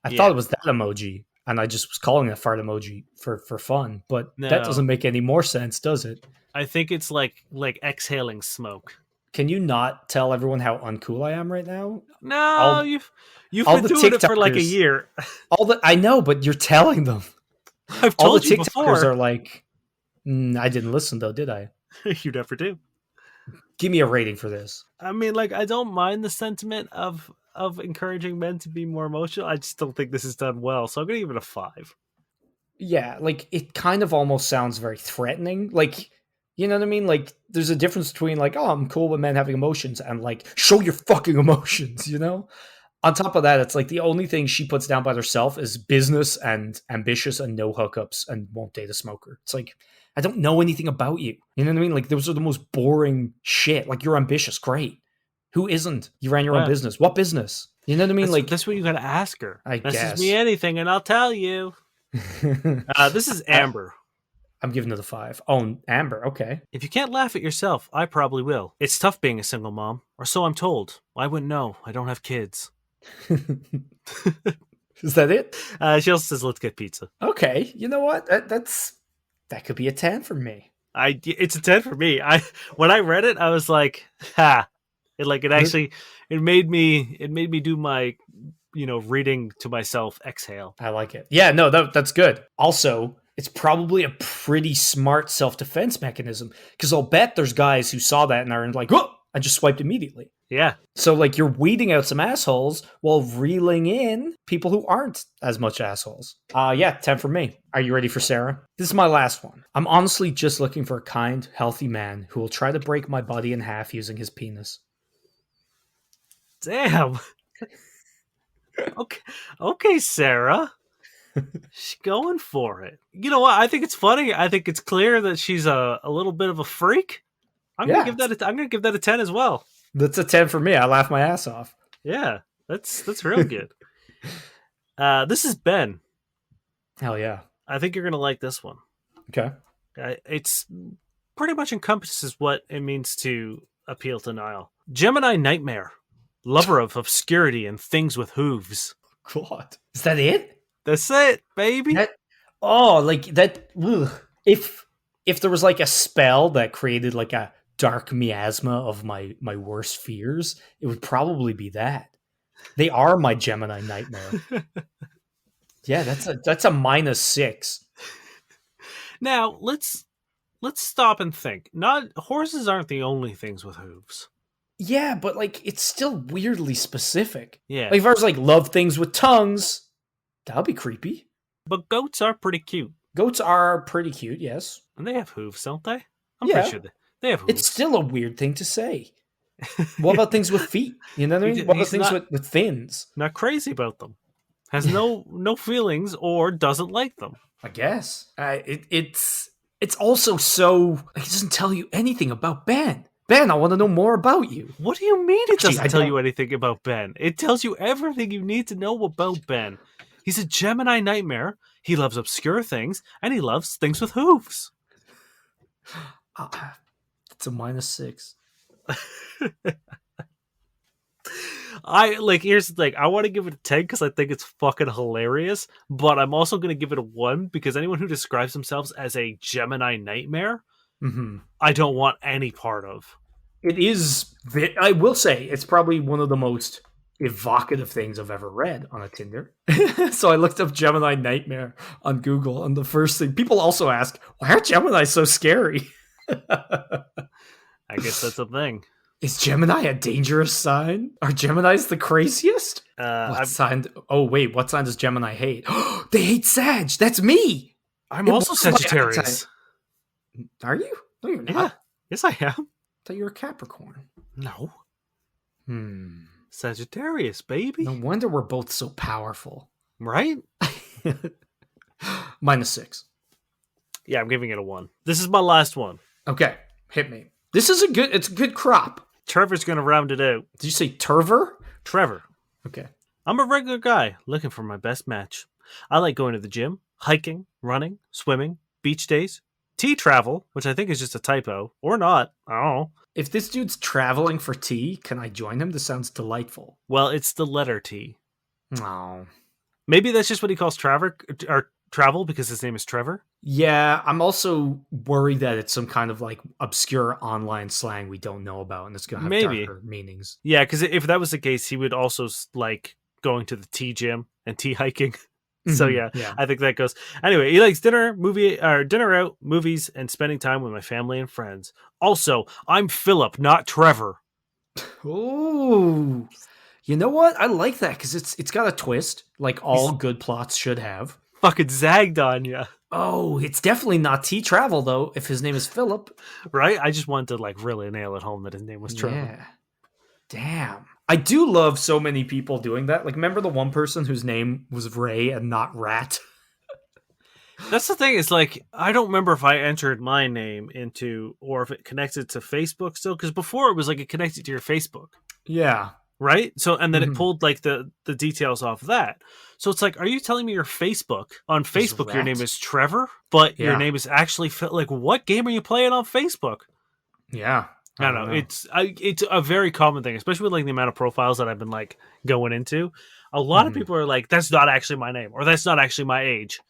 I Yeah. thought it was that emoji, and I just was calling it a fart emoji for fun. But No. that doesn't make any more sense, does it? I think it's like exhaling smoke. Can you not tell everyone how uncool I am right now? No, you've all been the doing it for like a TikTokers- year. I know, but you're telling them. I've All the told you TikTokers before. are like, I didn't listen though, did I? You never do. Give me a rating for this. I mean, like, I don't mind the sentiment of encouraging men to be more emotional. I just don't think this is done well. So I'm gonna give it a 5. Yeah, like it kind of almost sounds very threatening. Like, you know what I mean? Like, there's a difference between like, oh, I'm cool with men having emotions, and like, show your fucking emotions. On top of that, it's like the only thing she puts down by herself is business and ambitious and no hookups and won't date a smoker. It's like, I don't know anything about you. You know what I mean? Like, those are the most boring shit. Like, you're ambitious, great. Who isn't? You ran your own Yeah. business. What business? You know what I mean? That's what you gotta ask her. I Message guess. me anything and I'll tell you. This is Amber. I'm giving it a 5. Oh, Amber. Okay. If you can't laugh at yourself, I probably will. It's tough being a single mom, or so I'm told. I wouldn't know. I don't have kids. Is that it? She also says, "Let's get pizza." Okay. You know what? That could be a 10 for me. It's a 10 for me. When I read it, I was like, "Ha!" It made me do my reading to myself exhale. I like it. Yeah, no, that's good. Also, it's probably a pretty smart self-defense mechanism, because I'll bet there's guys who saw that and are like, oh, I just swiped immediately. Yeah. So, like, you're weeding out some assholes while reeling in people who aren't as much assholes. 10 for me. Are you ready for Sarah? This is my last one. I'm honestly just looking for a kind, healthy man who will try to break my body in half using his penis. Damn. Okay, Sarah. She's going for it. You know what? I think it's funny. I think it's clear that she's a little bit of a freak. I'm gonna give that a 10 as well. That's a 10 for me. I laugh my ass off. Yeah, that's real good. This is Ben. Hell yeah. I think you're gonna like this one. Okay. It's pretty much encompasses what it means to appeal to Niall. Gemini Nightmare, lover of obscurity and things with hooves. God. Is that it? That's it, baby. Like that. Ugh. If there was like a spell that created like a dark miasma of my worst fears, it would probably be that. They are my Gemini nightmare. Yeah, that's a -6. Now let's stop and think. Not horses aren't the only things with hooves. Yeah, but like it's still weirdly specific. Yeah, Like if I was like love things with tongues, that'd be creepy. but goats are pretty cute, Goats are pretty cute, yes. and they have hooves, don't they? I'm Yeah. pretty sure they have hooves. It's still a weird thing to say. What about things with feet? You know what I mean? What about He's things not- with fins? Not crazy about them. Has no feelings or doesn't like them. I guess. It's also so it doesn't tell you anything about Ben. Ben, I want to know more about you. What do you mean it Actually, doesn't I tell don't- you anything about Ben? It tells you everything you need to know about Ben. He's a Gemini nightmare. He loves obscure things, and he loves things with hooves. It's a -6. I want to give it a 10 because I think it's fucking hilarious, but I'm also going to give it a 1 because anyone who describes themselves as a Gemini nightmare, Mm-hmm. I don't want any part of. It is. I will say it's probably one of the most evocative things I've ever read on a Tinder. So I looked up Gemini Nightmare on Google, and the first thing people also ask, why are Gemini so scary? I guess that's a thing. Is Gemini a dangerous sign? Are Geminis the craziest? What sign? Oh, wait, what sign does Gemini hate? They hate Sag. That's me. I'm also Sagittarius. Are you? No, you're not. Yeah. Yes, I am. I thought you were Capricorn. No. Sagittarius, baby. No wonder we're both so powerful. Right? -6. Yeah, I'm giving it a 1. This is my last one. Okay, hit me. This is it's a good crop. Trevor's going to round it out. Did you say Trevor? Trevor. Okay. I'm a regular guy looking for my best match. I like going to the gym, hiking, running, swimming, beach days, tea travel, which I think is just a typo, or not. I don't know. If this dude's traveling for tea, can I join him? This sounds delightful. Well, it's the letter T. Oh. Maybe that's just what he calls travel because his name is Trevor. Yeah, I'm also worried that it's some kind of like obscure online slang we don't know about, and it's going to have darker meanings. Yeah, because if that was the case, he would also like going to the tea gym and tea hiking. So yeah, I think that goes. Anyway, he likes dinner out, movies, and spending time with my family and friends. Also, I'm Philip, not Trevor. Ooh. You know what? I like that because it's got a twist, like all good plots should have. Fucking zagged on you. Oh, it's definitely not T Travel though. If his name is Philip, right? I just wanted to like really nail it home that his name was Trevor. Yeah. Damn. I do love so many people doing that. Like, remember the one person whose name was Ray and not Rat? That's the thing. It's like, I don't remember if I entered my name into, or if it connected to Facebook still. Because before it was like it connected to your Facebook. Yeah. Right? So, and then it pulled like the details off that. So it's like, are you telling me your Facebook, on Facebook, your name is Trevor, but your name is actually like, what game are you playing on Facebook? Yeah. I don't know. It's a very common thing, especially with like the amount of profiles that I've been like going into. A lot of people are like, that's not actually my name, or that's not actually my age.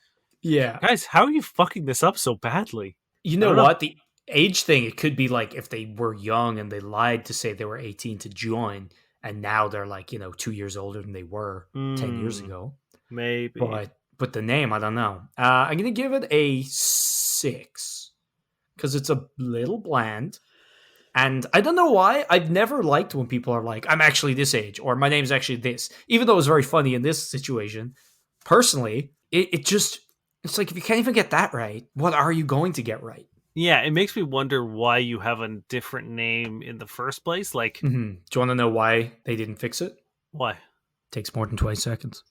Yeah. Guys, how are you fucking this up so badly? You know what? The age thing, it could be like if they were young and they lied to say they were 18 to join, and now they're like, 2 years older than they were 10 years ago. Maybe. But the name, I don't know. I'm going to give it a 6 because it's a little bland. And I don't know why. I've never liked when people are like, I'm actually this age, or my name's actually this. Even though it was very funny in this situation, personally, it's like, if you can't even get that right, what are you going to get right? Yeah, it makes me wonder why you have a different name in the first place. Like, do you want to know why they didn't fix it? Why? Takes more than 20 seconds.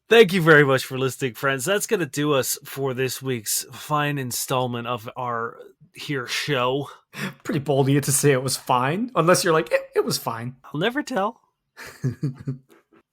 Thank you very much for listening, friends. That's going to do us for this week's fine installment of our here show. Pretty bold of you to say it was fine, unless you're like, it was fine. I'll never tell.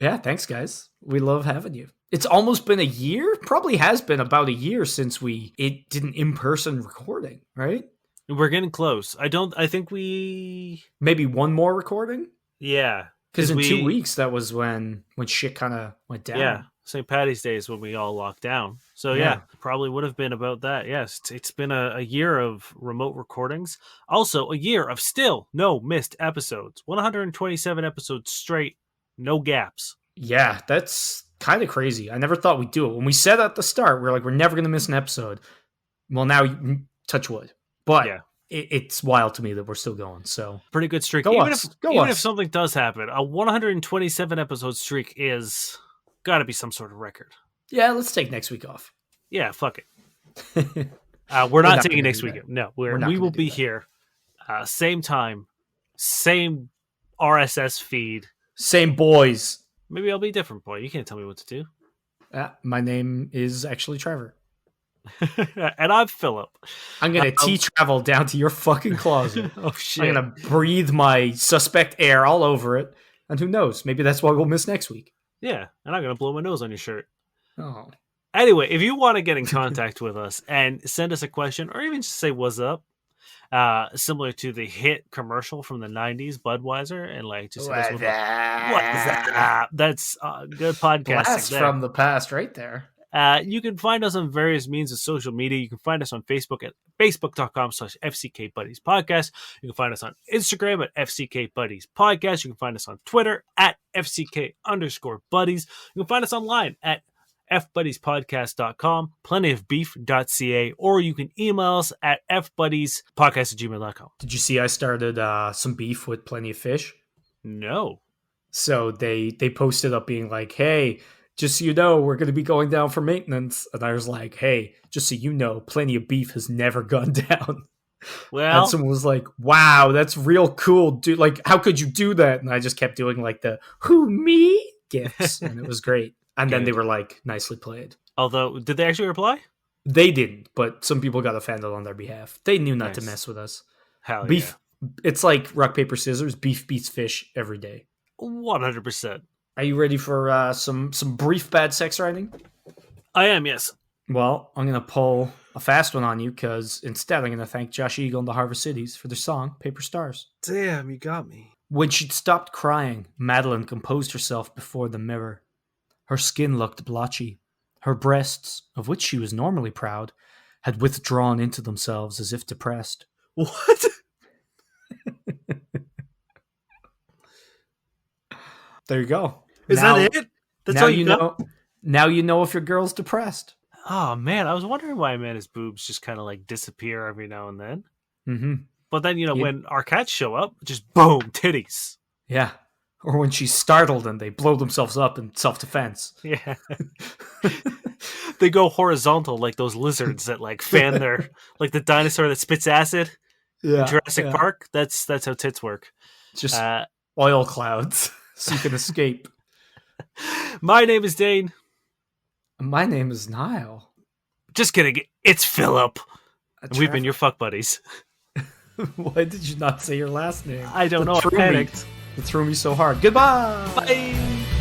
Yeah, thanks, guys. We love having you. It's almost been a year, probably has been about a year since we did an in-person recording, right? We're getting close. I think we... Maybe one more recording? Yeah. Because in 2 weeks, that was when shit kind of went down. Yeah. St. Paddy's Day is when we all locked down. So yeah, probably would have been about that. Yes, it's been a year of remote recordings. Also, a year of still no missed episodes. 127 episodes straight, no gaps. Yeah, that's kind of crazy. I never thought we'd do it. When we said at the start, we are like, we're never going to miss an episode. Well, now, touch wood. But it's wild to me that we're still going. So pretty good streak. Even if something does happen, a 127 episode streak is... got to be some sort of record. Yeah, let's take next week off. Yeah, fuck it. We're not taking next week. No, we will be here. Same time, same RSS feed. Same boys. Maybe I'll be a different boy. You can't tell me what to do. My name is actually Trevor. And I'm Philip. I'm going to travel down to your fucking closet. Oh, shit. I'm going to breathe my suspect air all over it. And who knows? Maybe that's why we'll miss next week. Yeah, and I'm going to blow my nose on your shirt. Oh. Anyway, if you want to get in contact with us and send us a question or even just say what's up, similar to the hit commercial from the 90s, Budweiser, and like just hit us with what is that? That's good podcasting. Blast from the past right there. You can find us on various means of social media. You can find us on Facebook at facebook.com/FCK Buddies Podcast. You can find us on Instagram at FCK Buddies Podcast. You can find us on Twitter at FCK_Buddies. You can find us online at fbuddiespodcast.com, plentyofbeef.ca, or you can email us at fbuddiespodcast@gmail.com. Did you see I started some beef with Plenty of Fish? No. So they posted up being like, hey, just so you know, we're going to be going down for maintenance. And I was like, hey, just so you know, Plenty of Beef has never gone down. Well, and someone was like, wow, that's real cool, dude. Like, how could you do that? And I just kept doing like the who, me gifts. And it was great. And then they were like, nicely played. Although, did they actually reply? They didn't, but some people got offended on their behalf. They knew not to mess with us. Hell beef, yeah. It's like rock, paper, scissors. Beef beats fish every day. 100%. Are you ready for some brief bad sex writing? I am, yes. Well, I'm going to pull a fast one on you because instead I'm going to thank Josh Eagle and the Harvest Cities for their song, Paper Stars. Damn, you got me. When she'd stopped crying, Madeline composed herself before the mirror. Her skin looked blotchy. Her breasts, of which she was normally proud, had withdrawn into themselves as if depressed. What? There you go. Is that it? That's all you know. Now you know if your girl's depressed. Oh man, I was wondering why Amanda's boobs just kind of like disappear every now and then. Mm-hmm. But then when our cats show up, just boom, titties. Yeah. Or when she's startled and they blow themselves up in self-defense. Yeah. They go horizontal like those lizards that like fan their like the dinosaur that spits acid. Yeah. In Jurassic Park. That's how tits work. Just oil clouds so you can escape. My name is Dane. My name is Niall. Just kidding. It's Philip. And we've been your fuck buddies. Why did you not say your last name? I don't know. I panicked. It threw me so hard. Goodbye. Bye.